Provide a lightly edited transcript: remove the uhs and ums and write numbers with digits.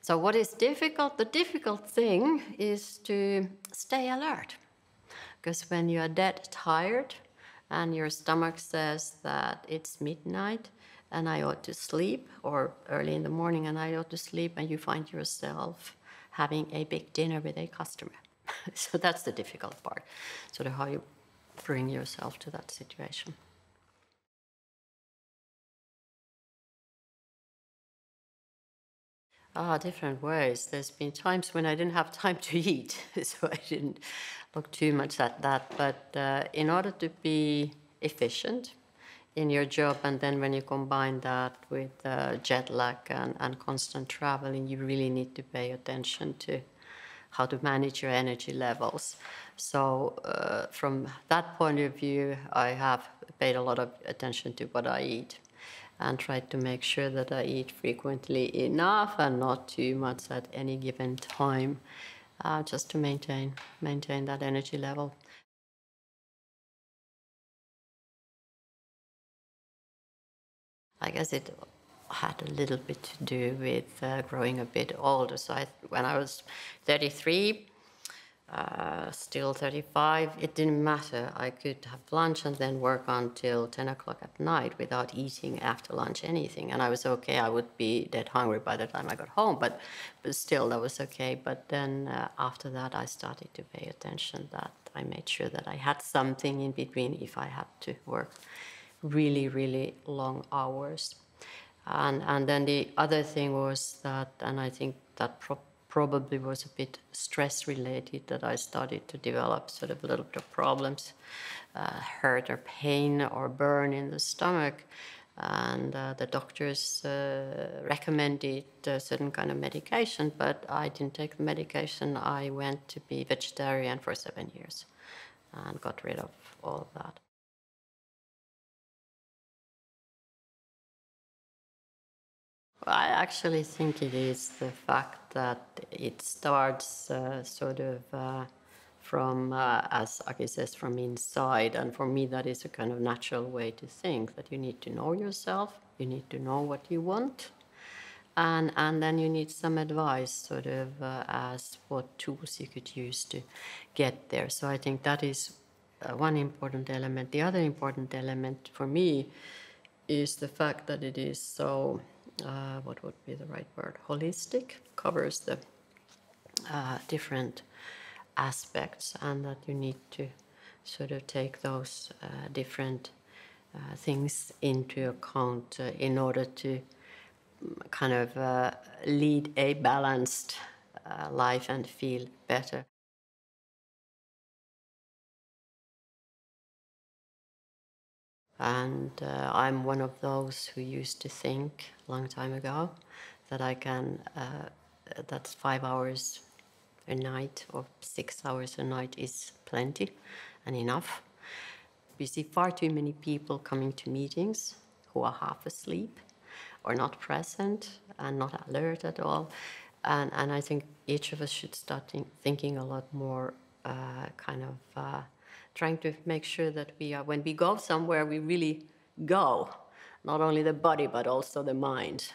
So what is difficult? The difficult thing is to stay alert. Because when you are dead tired and your stomach says that it's midnight and I ought to sleep, or early in the morning and I ought to sleep, and you find yourself having a big dinner with a customer. So that's the difficult part, sort of how you bring yourself to that situation. Different ways. There's been times when I didn't have time to eat, so I didn't look too much at that. But in order to be efficient in your job, and then when you combine that with jet lag and constant traveling, you really need to pay attention to how to manage your energy levels. So from that point of view, I have paid a lot of attention to what I eat, and try to make sure that I eat frequently enough and not too much at any given time, just to maintain that energy level. I guess it had a little bit to do with growing a bit older. So when I was 33, still 35, it didn't matter. I could have lunch and then work until 10 o'clock at night without eating after lunch anything. And I was okay. I would be dead hungry by the time I got home, but still that was okay. But then after that, I started to pay attention that I made sure that I had something in between if I had to work really, really long hours. And then the other thing was that, and I think that probably was a bit stress related, that I started to develop sort of a little bit of problems, hurt or pain or burn in the stomach. And the doctors recommended a certain kind of medication, but I didn't take the medication. I went to be vegetarian for 7 years and got rid of all of that. I actually think it is the fact that it starts from, as Aki says, from inside. And for me, that is a kind of natural way to think, that you need to know yourself, you need to know what you want, and then you need some advice, sort of as what tools you could use to get there. So I think that is one important element. The other important element for me is the fact that it is so, what would be the right word, holistic, covers the different aspects, and that you need to sort of take those different things into account in order to kind of lead a balanced life and feel better. And I'm one of those who used to think a long time ago that I can, that's 5 hours a night or 6 hours a night is plenty and enough. We see far too many people coming to meetings who are half asleep or not present and not alert at all. And I think each of us should start thinking a lot more trying to make sure that we are, when we go somewhere, we really go, not only the body, but also the mind.